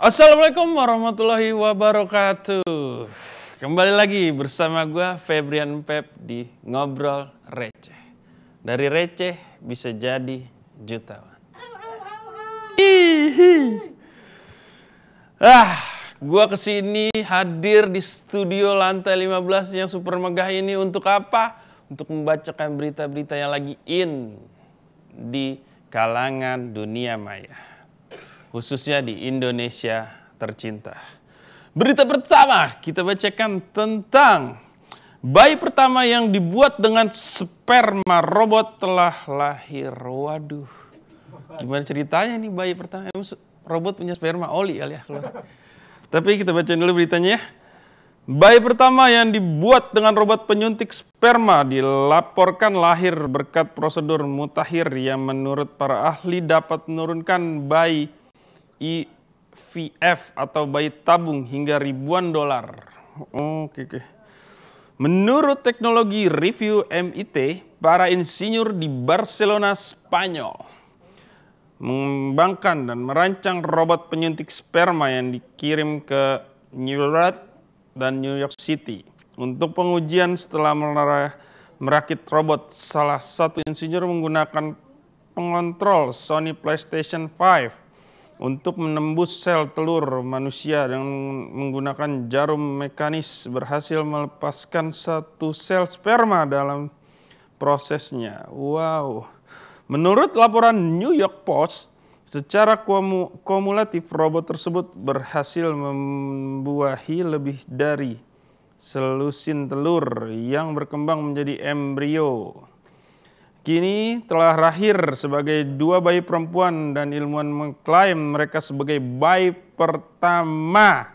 Assalamualaikum warahmatullahi wabarakatuh. Kembali lagi bersama gue Febrian Pep di Ngobrol Receh. Dari receh bisa jadi jutawan. Gue kesini hadir di studio lantai 15 yang super megah ini untuk apa? Untuk membacakan berita-berita yang lagi in di kalangan dunia maya. Khususnya di Indonesia tercinta. Berita pertama kita bacakan tentang bayi pertama yang dibuat dengan sperma robot telah lahir. Waduh, gimana ceritanya nih bayi pertama? Robot punya sperma oli kali ya keluar. Tapi kita bacain dulu beritanya ya. Bayi pertama yang dibuat dengan robot penyuntik sperma dilaporkan lahir berkat prosedur mutakhir yang menurut para ahli dapat menurunkan bayi IVF atau bayi tabung hingga ribuan dolar. Oke. Menurut teknologi review MIT, para insinyur di Barcelona, Spanyol mengembangkan dan merancang robot penyuntik sperma yang dikirim ke New York dan New York City untuk pengujian. Setelah merakit robot, salah satu insinyur menggunakan pengontrol Sony PlayStation 5 untuk menembus sel telur manusia dengan menggunakan jarum mekanis berhasil melepaskan satu sel sperma dalam prosesnya. Wow. Menurut laporan New York Post, secara kumulatif robot tersebut berhasil membuahi lebih dari selusin telur yang berkembang menjadi embrio. Kini telah lahir sebagai dua bayi perempuan dan ilmuwan mengklaim mereka sebagai bayi pertama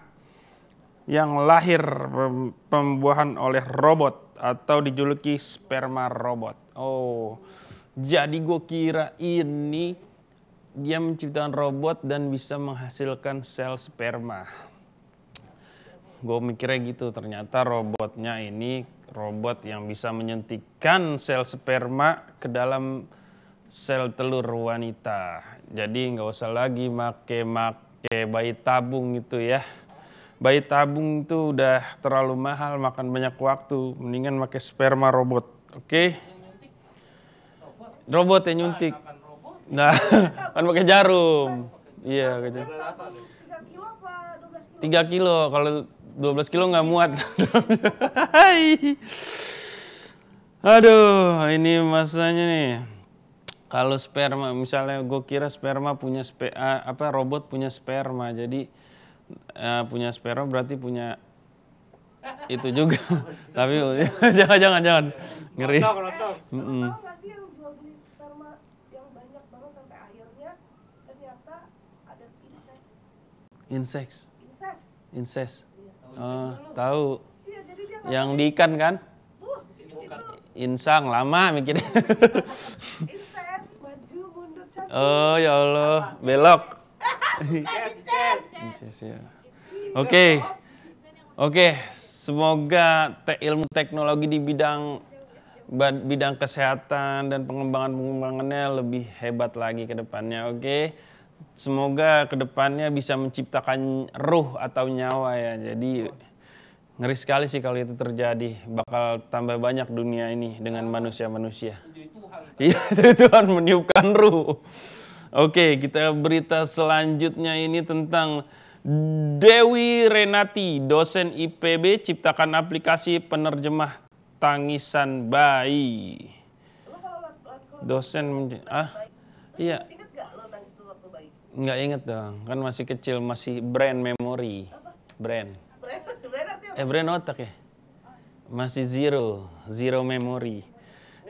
yang lahir pembuahan oleh robot atau dijuluki sperma robot. Oh, jadi gue kira ini dia menciptakan robot dan bisa menghasilkan sel sperma. Gue mikirnya gitu, ternyata robotnya ini robot yang bisa menyuntikkan sel sperma ke dalam sel telur wanita. Jadi nggak usah lagi make bayi tabung gitu ya. Bayi tabung itu udah terlalu mahal, makan banyak waktu. Mendingan pakai sperma robot, oke? Robot yang nyuntik. Nah, kan pakai jarum. Iya, gitu. 3 kilo, kalau 12 kilo nggak muat. Aduh, ini masanya nih. Kalau sperma, misalnya gue kira sperma punya robot punya sperma. Jadi punya sperma berarti punya itu juga. Tapi jangan ngeri. Incest. Tahu. Yang di ikan kan? Insang lama mikirnya. Incest, maju mundur cantik. Oh ya Allah, belok. Incest ya. Oke. Semoga ilmu teknologi di bidang kesehatan dan pengembangannya lebih hebat lagi ke depannya. Oke. Semoga kedepannya bisa menciptakan ruh atau nyawa ya. Jadi ngeri sekali sih kalau itu terjadi. Bakal tambah banyak dunia ini dengan manusia-manusia. Iya, Tuhan meniupkan ruh. Oke, kita berita selanjutnya ini tentang Dewi Renati, dosen IPB, ciptakan aplikasi penerjemah tangisan bayi. Dosen iya. Nggak inget dong, kan masih kecil, masih brain memory. Brain otak ya? Masih zero memory.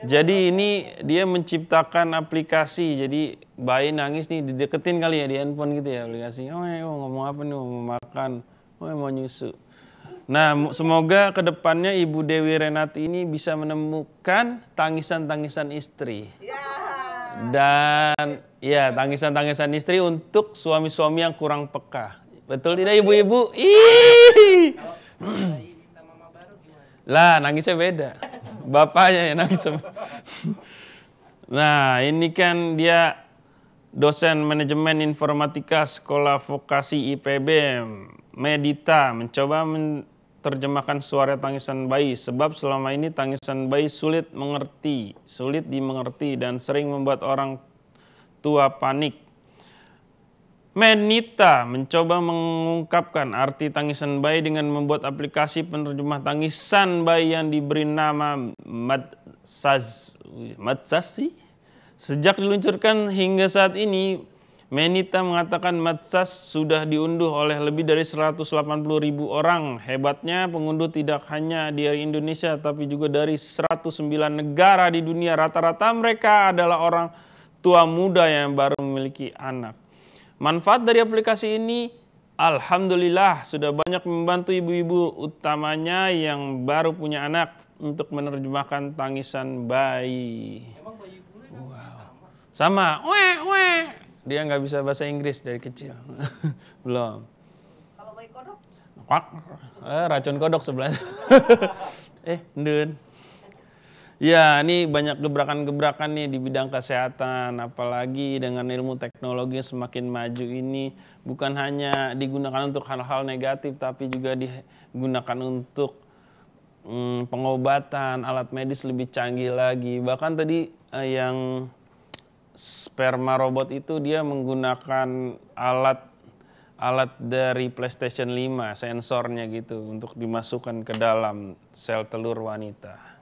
Jadi ini dia menciptakan aplikasi, jadi bayi nangis nih dideketin kali ya di handphone gitu ya aplikasi. Oh ngomong apa nih, mau makan, mau nyusu. Nah semoga kedepannya Ibu Dewi Renati ini bisa menemukan tangisan-tangisan istri. Dan ya tangisan-tangisan istri untuk suami-suami yang kurang peka. Betul tidak ibu-ibu? Lah nangisnya beda. Bapaknya yang nangis. Nah ini kan dia dosen manajemen informatika Sekolah Vokasi IPB, Medita, mencoba menerjemahkan suara tangisan bayi sebab selama ini tangisan bayi sulit dimengerti dan sering membuat orang tua panik. Medita mencoba mengungkapkan arti tangisan bayi dengan membuat aplikasi penerjemah tangisan bayi yang diberi nama Madsasi. Sejak diluncurkan hingga saat ini, Medita mengatakan Madsas sudah diunduh oleh lebih dari 180.000 orang. Hebatnya pengunduh tidak hanya dari Indonesia tapi juga dari 109 negara di dunia. Rata-rata mereka adalah orang tua muda yang baru memiliki anak. Manfaat dari aplikasi ini, alhamdulillah, sudah banyak membantu ibu-ibu utamanya yang baru punya anak untuk menerjemahkan tangisan bayi. Wow. Sama, dia nggak bisa bahasa Inggris dari kecil. Belum. Kalau bayi kodok? Racun kodok sebelahnya. Ndun. Ya, ini banyak gebrakan-gebrakan nih di bidang kesehatan, apalagi dengan ilmu teknologi yang semakin maju ini bukan hanya digunakan untuk hal-hal negatif, tapi juga digunakan untuk pengobatan, alat medis lebih canggih lagi. Bahkan tadi yang sperma robot itu dia menggunakan alat dari PlayStation 5, sensornya gitu, untuk dimasukkan ke dalam sel telur wanita.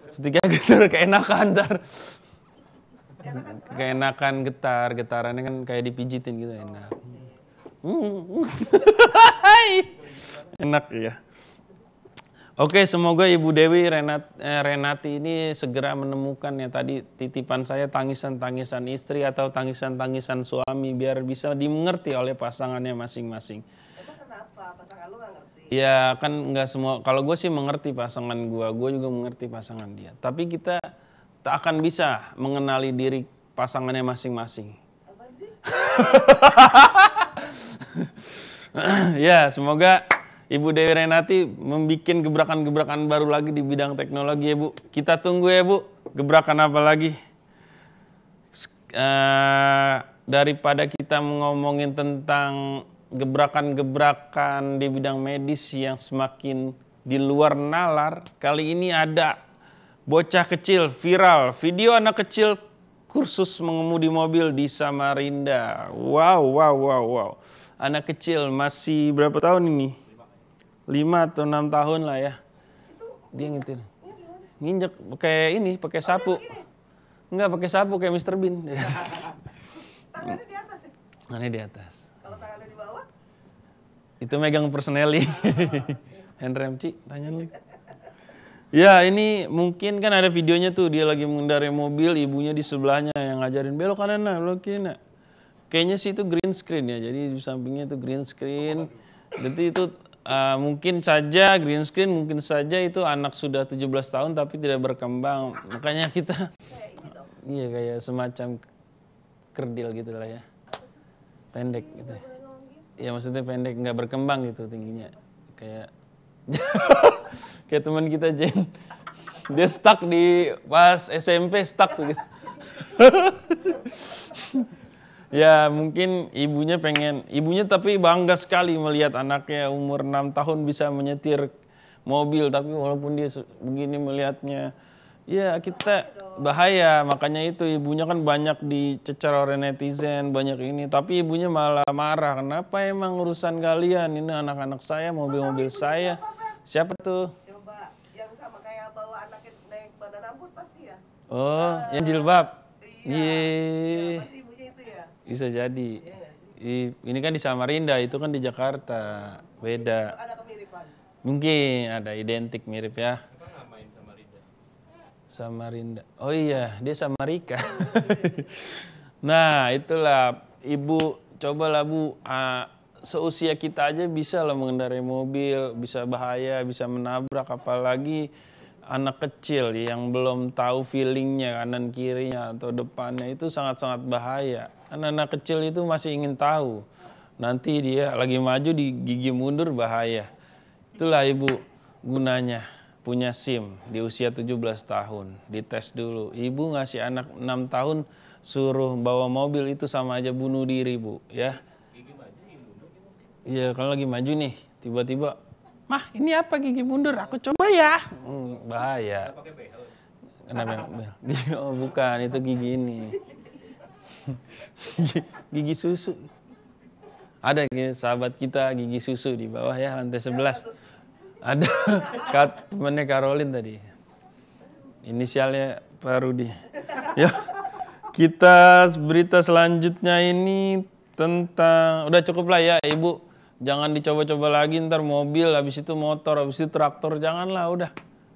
Setiga getar keenakan ntar. Keenakan getarannya kan kayak dipijitin gitu enak. Enak ya. Oke, semoga Ibu Dewi Renati ini segera menemukan ya tadi titipan saya tangisan-tangisan istri atau tangisan-tangisan suami biar bisa dimengerti oleh pasangannya masing-masing. Emang kenapa? Pasangan lu nggak ngerti? Ya kan nggak semua, kalau gue sih mengerti pasangan gue juga mengerti pasangan dia. Tapi kita tak akan bisa mengenali diri pasangannya masing-masing. Apa sih? Ya, semoga Ibu Dewi Renati membuat gebrakan-gebrakan baru lagi di bidang teknologi ya Bu. Kita tunggu ya Bu, gebrakan apa lagi. Daripada kita ngomongin tentang gebrakan-gebrakan di bidang medis yang semakin di luar nalar, kali ini ada bocah kecil viral, video anak kecil kursus mengemudi mobil di Samarinda. Wow. Anak kecil masih berapa tahun ini? 5 atau 6 tahun lah ya. Dia ngintil. Nginjek pakai sapu. Enggak pakai sapu kayak Mr. Bean. Tangannya di atas ya? Tangannya di atas. Kalau tangannya di bawah? Itu megang personeli. Handrem Ci, tanya lu. Ya ini mungkin kan ada videonya tuh dia lagi mengendarai mobil, ibunya di sebelahnya yang ngajarin belok kanan nah, belok kiri nah. Kayaknya sih itu green screen ya, jadi di sampingnya itu green screen. Jadi itu mungkin saja green screen, mungkin saja itu anak sudah 17 tahun tapi tidak berkembang. Makanya kita iya kayak semacam kerdil gitu lah ya. Pendek gitu. Ya maksudnya pendek, nggak berkembang gitu tingginya. Kayak kayak teman kita Jen. Dia stuck di pas SMP stuck tuh gitu. Ya mungkin ibunya tapi bangga sekali melihat anaknya umur 6 tahun bisa menyetir mobil. Tapi walaupun dia begini melihatnya, ya kita bahaya. Makanya itu ibunya kan banyak dicecar oleh netizen, banyak ini. Tapi ibunya malah marah, kenapa emang urusan kalian, ini anak-anak saya, mobil-mobil saya. Siapa tuh? Coba, yang sama kayak bawa anaknya naik badan rambut pasti ya? Oh, yang jilbab? Iya. Pasti ibunya itu ya? Bisa jadi. Ini kan di Samarinda, itu kan di Jakarta. Beda. Ada kemiripan? Mungkin ada identik mirip ya. Samarinda. Oh iya, dia Samarika. Nah, itulah Ibu, cobalah Bu, seusia kita aja bisa lah mengendarai mobil, bisa bahaya, bisa menabrak, apalagi anak kecil yang belum tahu feelingnya kanan kirinya atau depannya, itu sangat-sangat bahaya. Anak-anak kecil itu masih ingin tahu. Nanti dia lagi maju di gigi mundur bahaya. Itulah Ibu gunanya punya SIM di usia 17 tahun. Dites dulu. Ibu ngasih anak 6 tahun suruh bawa mobil itu sama aja bunuh diri, Bu, ya. Iya, kalau lagi maju nih, tiba-tiba, "Mah, ini apa gigi mundur? Aku coba ya." Bahaya. Kenapa? Oh, bukan, itu gigi ini. Gigi susu. Ada sahabat kita gigi susu di bawah ya, lantai 11. Ada temennya Caroline tadi. Inisialnya Pak Rudi. Ya, kita berita selanjutnya ini tentang, udah cukup lah ya Ibu. Jangan dicoba-coba lagi, ntar mobil, habis itu motor, habis itu traktor, janganlah udah.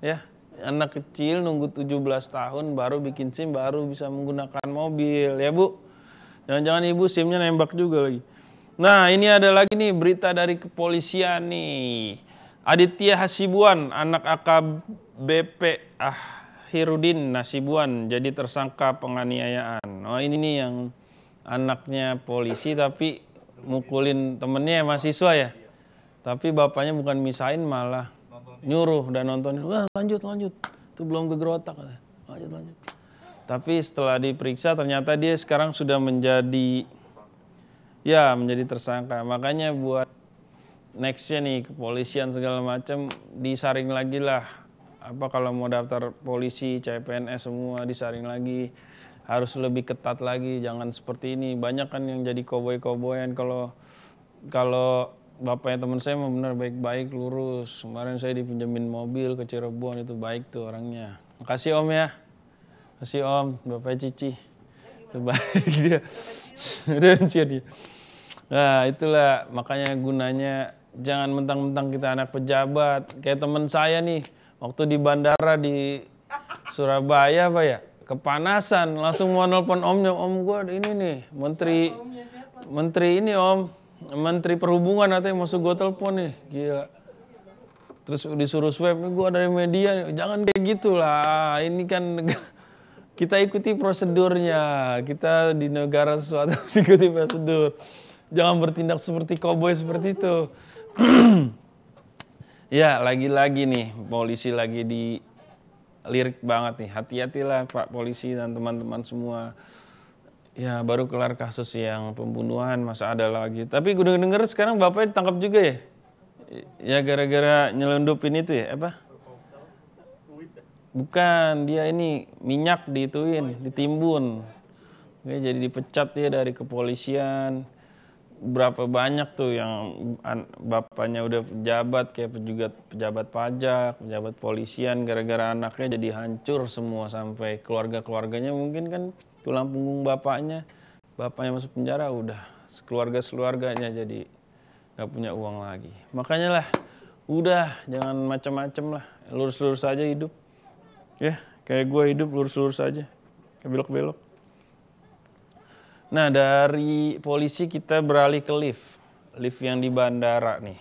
Ya, anak kecil nunggu 17 tahun baru bikin SIM, baru bisa menggunakan mobil ya Bu. Jangan-jangan Ibu SIM-nya nembak juga lagi. Nah, ini ada lagi nih berita dari kepolisian nih. Aditya Hasibuan, anak AKBP Hirudin Nasibuan jadi tersangka penganiayaan. Oh, ini nih yang anaknya polisi tapi mukulin temennya mahasiswa ya. Tapi bapaknya bukan misain, malah nyuruh dan nonton. Wah, lanjut. Itu belum gegerotak. Lanjut. Tapi setelah diperiksa ternyata dia sekarang sudah menjadi tersangka. Makanya buat nextnya nih kepolisian segala macam disaring lagi lah. Apa kalau mau daftar polisi, CPNS semua disaring lagi. Harus lebih ketat lagi, jangan seperti ini. Banyak kan yang jadi koboi-koboyan. Kalau bapaknya teman saya mah benar baik-baik, lurus. Kemarin saya dipinjemin mobil ke Cirebon, itu baik tuh orangnya. Makasih Om ya. Makasih Om, Bapak Cici. Itu baik dia. dia. Nah, itulah makanya gunanya jangan mentang-mentang kita anak pejabat. Kayak teman saya nih, waktu di bandara di Surabaya Pak ya, kepanasan, langsung mau nelpon omnya, "Om gua ini nih, menteri ini Om, Menteri Perhubungan katanya masuk gua telepon nih." Gila. Terus disuruh swab, "Nih gua dari media nih." Jangan kayak gitulah. Ini kan kita ikuti prosedurnya. Kita di negara sesuatu harus ikuti prosedur. Jangan bertindak seperti koboi seperti itu. Ya, lagi-lagi nih polisi lagi dilirik banget nih. Hati-hatilah Pak polisi dan teman-teman semua. Ya, baru kelar kasus yang pembunuhan, masa ada lagi. Tapi gue denger sekarang bapaknya ditangkap juga ya? Ya gara-gara nyelundupin itu ya, apa? Bukan, dia ini minyak ditimbun. Jadi dipecat dia dari kepolisian. Berapa banyak tuh yang bapaknya udah pejabat, kayak pejabat pajak, pejabat polisian, gara-gara anaknya jadi hancur semua, sampai keluarga-keluarganya mungkin kan tulang punggung bapaknya masuk penjara, udah keluarganya jadi gak punya uang lagi. Makanya lah, udah jangan macam-macam lah, lurus-lurus aja hidup. Ya, kayak gue hidup lurus-lurus aja, kayak belok-belok. Nah, dari polisi kita beralih ke lift yang di bandara nih.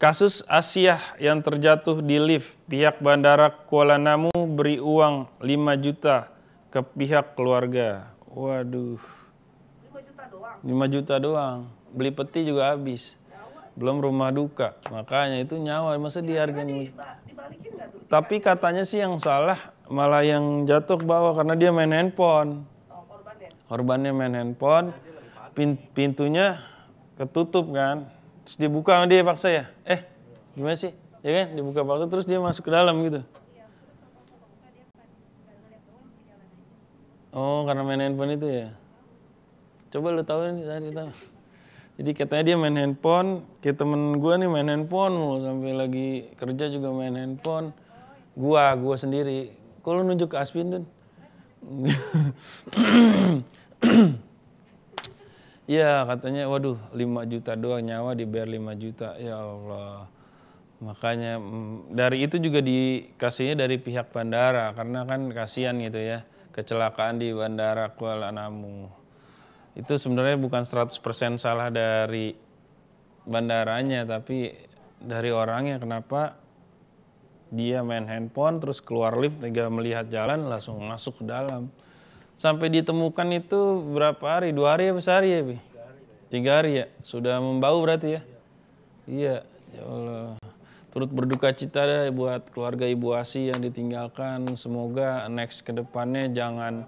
Kasus Asia yang terjatuh di lift, pihak bandara Kuala Namu beri uang 5 juta ke pihak keluarga. Waduh. 5 juta doang. 5 juta doang. Beli peti juga habis. Belum rumah duka. Makanya itu nyawa, masa dihargain. Dibalikin nggak dulu? Tapi katanya sih yang salah malah yang jatuh ke bawah karena dia main handphone. Korbannya main handphone, pintunya ketutup kan, terus dibuka sama dia paksa ya. Gimana sih? Ya kan, dibuka paksa terus dia masuk ke dalam gitu. Oh, karena main handphone itu ya. Coba lu tahu nih tadi tahu. Jadi katanya dia main handphone, kayak temen gue nih main handphone mulu, sampai lagi kerja juga main handphone. Gua sendiri. Kok lu nunjuk ke Aspin, Dun? Ya katanya waduh 5 juta doang, nyawa dibayar 5 juta, ya Allah. Makanya dari itu juga dikasihnya dari pihak bandara, karena kan kasihan gitu ya, kecelakaan di bandara Kuala Namu. Itu sebenarnya bukan 100% salah dari bandaranya, tapi dari orangnya. Kenapa dia main handphone terus keluar lift, tidak melihat jalan, langsung masuk ke dalam. Sampai ditemukan itu berapa hari? 2 hari apa sehari ya, Bi? 3 hari ya? Sudah membau berarti ya? Iya, ya Allah. Turut berduka cita deh buat keluarga Ibu Asi yang ditinggalkan. Semoga next ke depannya jangan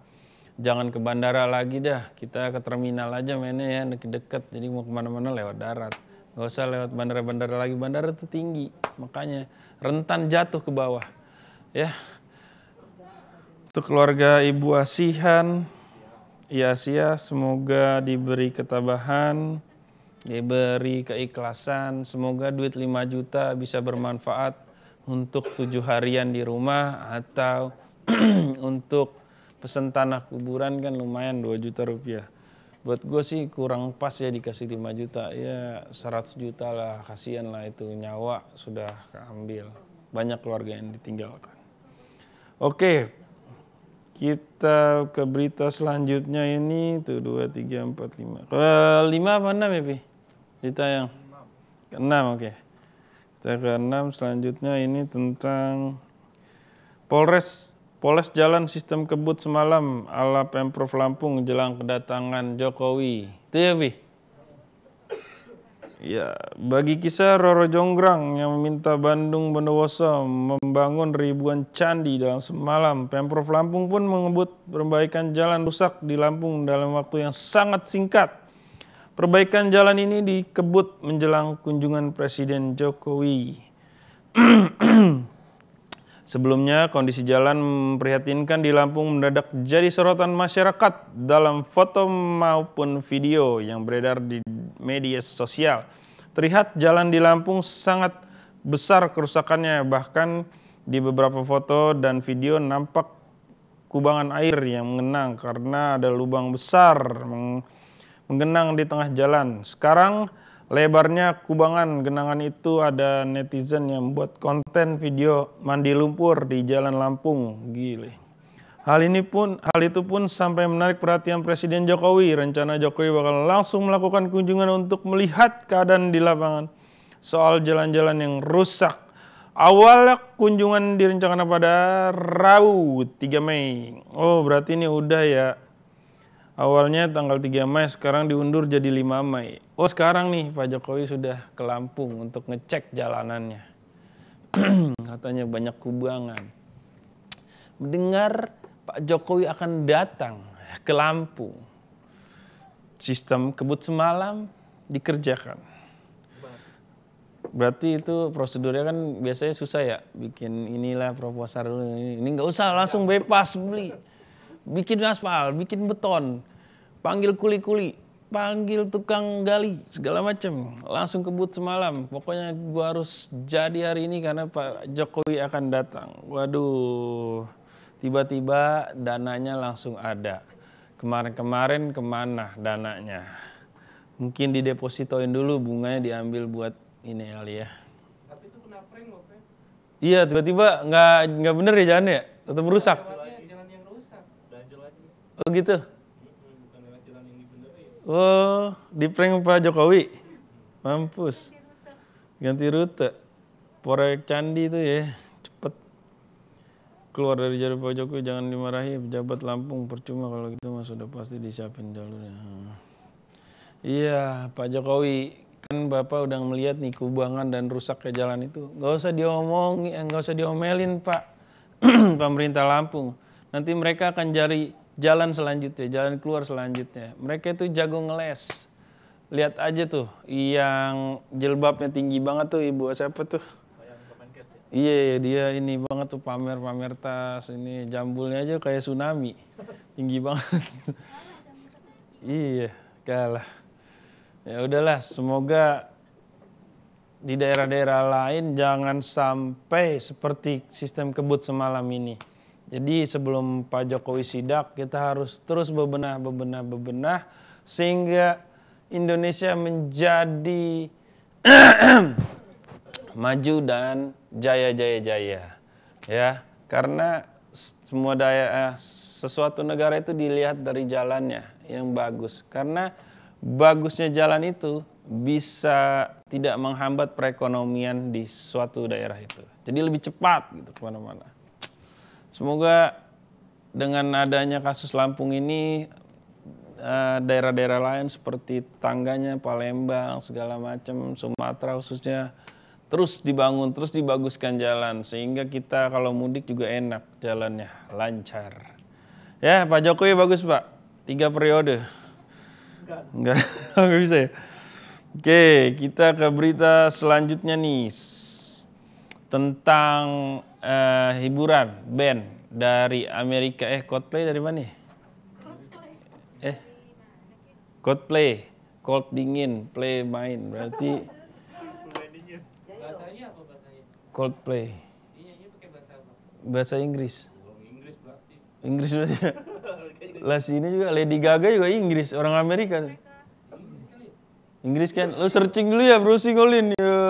jangan ke bandara lagi dah, kita ke terminal aja mainnya ya, deket-deket, jadi mau kemana-mana lewat darat. Gak usah lewat bandara-bandara lagi, bandara itu tinggi, makanya rentan jatuh ke bawah. Ya, untuk keluarga Ibu Asihan, ya Asia, semoga diberi ketabahan, diberi keikhlasan, semoga duit 5 juta bisa bermanfaat untuk 7 harian di rumah, atau untuk pesen tanah kuburan kan lumayan 2 juta rupiah. Buat gue sih kurang pas ya dikasih 5 juta, ya 100 juta lah, kasihan lah itu, nyawa sudah keambil. Banyak keluarga yang ditinggalkan. Oke, kita ke berita selanjutnya ini, tuh 2, 3, 4, 5. Ke 5 apa 6 ya Pi? Berita yang ke 6, oke. Kita ke 6, selanjutnya ini tentang Polres jalan sistem kebut semalam ala Pemprov Lampung jelang kedatangan Jokowi. Itu ya, Bi? Ya, bagi kisah Roro Jonggrang yang meminta Bandung Bondowoso membangun ribuan candi dalam semalam, Pemprov Lampung pun mengebut perbaikan jalan rusak di Lampung dalam waktu yang sangat singkat. Perbaikan jalan ini dikebut menjelang kunjungan Presiden Jokowi. Sebelumnya, kondisi jalan memprihatinkan di Lampung mendadak jadi sorotan masyarakat dalam foto maupun video yang beredar di media sosial. Terlihat jalan di Lampung sangat besar kerusakannya, bahkan di beberapa foto dan video nampak kubangan air yang mengenang karena ada lubang besar menggenang di tengah jalan. Sekarang lebarnya kubangan genangan itu ada netizen yang membuat konten video mandi lumpur di Jalan Lampung. Gile. Hal itu pun sampai menarik perhatian Presiden Jokowi. Rencana Jokowi bakal langsung melakukan kunjungan untuk melihat keadaan di lapangan soal jalan-jalan yang rusak. Awalnya kunjungan direncanakan pada Rabu 3 Mei. Oh, berarti ini udah ya. Awalnya tanggal 3 Mei, sekarang diundur jadi 5 Mei. Oh, sekarang nih Pak Jokowi sudah ke Lampung untuk ngecek jalanannya. Katanya banyak kubangan. Mendengar Pak Jokowi akan datang ke Lampung, sistem kebut semalam dikerjakan. Berarti itu prosedurnya kan biasanya susah ya, bikin inilah proposal dulu. Ini nggak usah langsung bebas beli. Bikin aspal, bikin beton, panggil kuli-kuli, panggil tukang gali, segala macam. Langsung kebut semalam. Pokoknya gua harus jadi hari ini karena Pak Jokowi akan datang. Waduh, tiba-tiba dananya langsung ada. Kemarin-kemarin kemana dananya? Mungkin didepositoin dulu, bunganya diambil buat ini kali ya. Tapi itu kena prank loh, Pak. Iya, tiba-tiba nggak bener ya jalannya ya? Tetap rusak. Jalan yang rusak. Oh gitu? Bukan lewat jalan yang dibenerin. Oh, di prank Pak Jokowi? Mampus. Ganti rute. Proyek candi itu ya, cepet. Keluar dari jalur Pak Jokowi, jangan dimarahi pejabat Lampung. Percuma kalau gitu mah sudah pasti disiapin jalurnya. Iya, Pak Jokowi. Kan Bapak udah melihat nih kubangan dan rusak ke jalan itu. Gak usah diomongin, gak usah diomelin Pak. Pemerintah Lampung. Nanti mereka akan cari jalan selanjutnya, jalan keluar selanjutnya. Mereka itu jago ngeles. Lihat aja tuh, yang jilbabnya tinggi banget tuh, ibu siapa tuh? Iya, dia ini banget tuh pamer tas, ini jambulnya aja kayak tsunami. Tinggi banget. Iya, kalah. Ya udahlah, semoga di daerah-daerah lain jangan sampai seperti sistem kebut semalam ini. Jadi sebelum Pak Jokowi sidak, kita harus terus bebenah sehingga Indonesia menjadi maju dan jaya. Ya, karena semua sesuatu negara itu dilihat dari jalannya yang bagus. Karena bagusnya jalan itu bisa tidak menghambat perekonomian di suatu daerah itu. Jadi lebih cepat gitu kemana-mana. Semoga dengan adanya kasus Lampung ini daerah-daerah lain seperti tangganya Palembang segala macam, Sumatera khususnya terus dibangun, terus dibaguskan jalan sehingga kita kalau mudik juga enak jalannya, lancar. Ya, Pak Jokowi bagus, Pak. 3 periode. Enggak, enggak bisa ya. Oke, kita ke berita selanjutnya nih. Tentang hiburan band dari Amerika. Coldplay dari mana? Coldplay. Cold dingin, play main. Berarti Bahasanya apa bahasanya? Coldplay. Iya, ini pakai bahasa apa? Bahasa Inggris. Inggris berarti. Inggris berarti. Lah sini juga Lady Gaga juga Inggris, orang Amerika. Inggris kan? Lo searching dulu ya, Bruce Colin. Ya.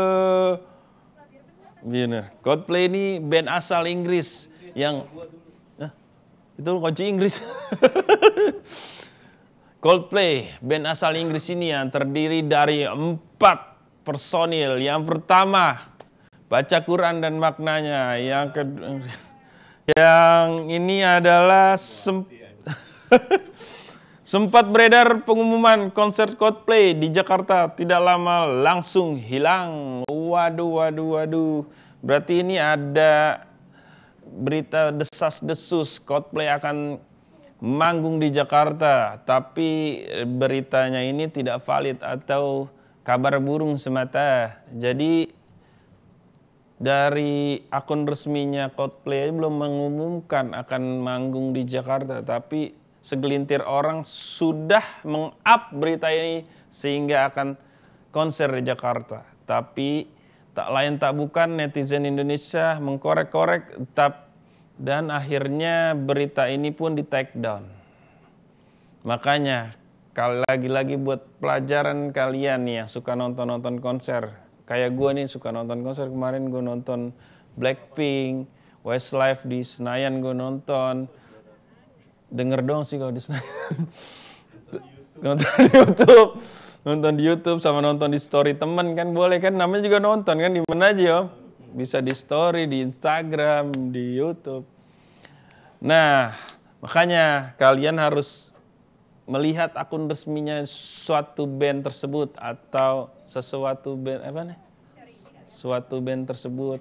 Bener. Coldplay ini band asal Inggris yang itu kunci Inggris. Coldplay, band asal Inggris ini yang terdiri dari 4 personil. Yang pertama, baca Quran dan maknanya. Yang kedua, yang ini adalah sempat beredar pengumuman konser Coldplay di Jakarta, tidak lama langsung hilang. Waduh. Berarti ini ada berita desas-desus Coldplay akan manggung di Jakarta, tapi beritanya ini tidak valid atau kabar burung semata. Jadi dari akun resminya Coldplay belum mengumumkan akan manggung di Jakarta, tapi segelintir orang sudah meng-up berita ini sehingga akan konser di Jakarta. Tapi tak lain tak bukan netizen Indonesia mengkorek-korek dan akhirnya berita ini pun di take down. Makanya lagi-lagi buat pelajaran kalian nih yang suka nonton konser. Kayak gue nih suka nonton konser. Kemarin gue nonton Blackpink, Westlife di Senayan gue nonton. Denger dong sih kalau di Senayan. Nonton di YouTube sama nonton di story temen kan boleh kan, namanya juga nonton kan, di mana aja Om. Bisa di story, di Instagram, di YouTube. Nah, makanya kalian harus melihat akun resminya suatu band tersebut atau suatu band tersebut.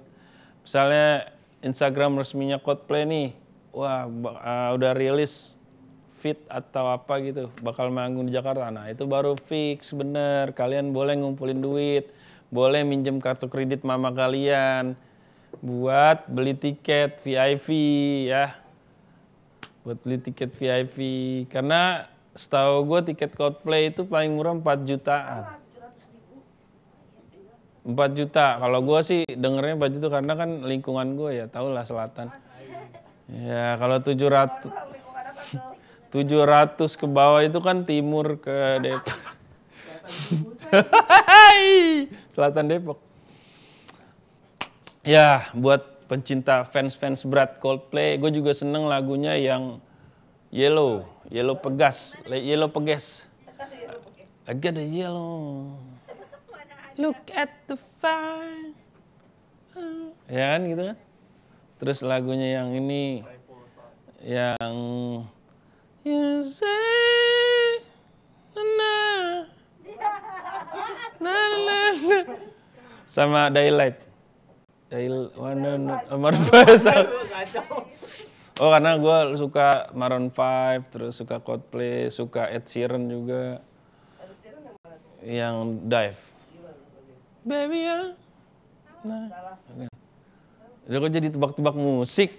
Misalnya Instagram resminya Coldplay nih, wah udah rilis feed atau apa gitu, bakal manggung di Jakarta. Nah, itu baru fix bener. Kalian boleh ngumpulin duit, boleh minjem kartu kredit mama kalian buat beli tiket VIP ya. Buat beli tiket VIP. Karena setahu gue tiket Coldplay itu paling murah 4 jutaan. 4 juta. Kalau gue sih dengernya 4 juta karena kan lingkungan gue ya, tau lah selatan. Ya kalau 700 ke bawah itu kan timur ke Depok. Selatan Depok. Ya, buat pencinta fans berat Coldplay, gue juga seneng lagunya yang Yellow Pegas. I got the yellow. Look at the fire. Ya kan gitu kan. Terus lagunya yang ini yang you say na sama Daylight. Oh karena gue suka Maroon 5, terus suka Coldplay, suka Ed Sheeran juga. Yang Dive. Baby ya. Nah. Udah kok jadi tebak-tebak musik.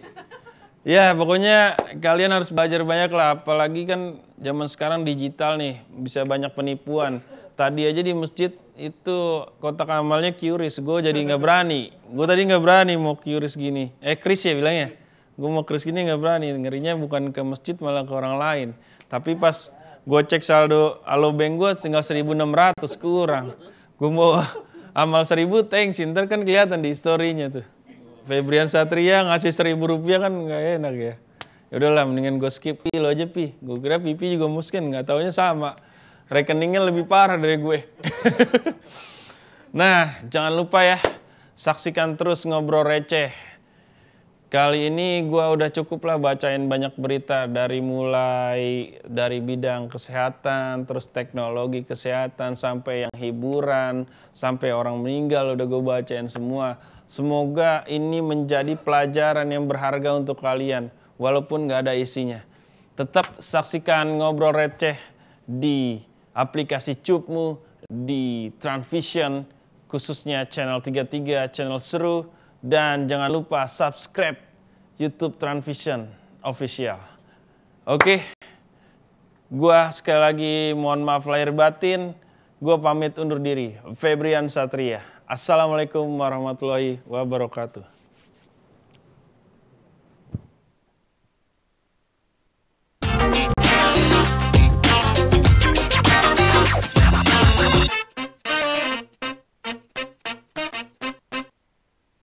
Ya pokoknya kalian harus belajar banyak lah. Apalagi kan zaman sekarang digital nih. Bisa banyak penipuan. Tadi aja di masjid itu kotak amalnya QRIS. Gue jadi gak berani. Gue tadi gak berani mau QRIS gini. Kris ya bilangnya. Gue mau QRIS gini gak berani. Ngerinya bukan ke masjid malah ke orang lain. Tapi pas gue cek saldo alobank gue tinggal 1.600 kurang. Gue mau amal 1.000 thanks. Ntar kan kelihatan di story-nya tuh. Febrian Satria ngasih 1.000 rupiah kan gak enak ya. Yaudahlah mendingan gue skip. Lo aja Pi. Gue kira Pipi juga miskin. Gak taunya sama. Rekeningnya lebih parah dari gue. Nah, jangan lupa ya, saksikan terus Ngobrol Receh. Kali ini gue udah cukup lah bacain banyak berita dari bidang kesehatan, terus teknologi kesehatan, sampai yang hiburan, sampai orang meninggal udah gue bacain semua. Semoga ini menjadi pelajaran yang berharga untuk kalian, walaupun gak ada isinya. Tetap saksikan Ngobrol Receh di aplikasi Cupmu, di Transvision, khususnya channel 33, channel seru. Dan jangan lupa subscribe YouTube Transvision Official. Oke, gua sekali lagi mohon maaf lahir batin. Gua pamit undur diri. Febrian Satria. Assalamualaikum warahmatullahi wabarakatuh.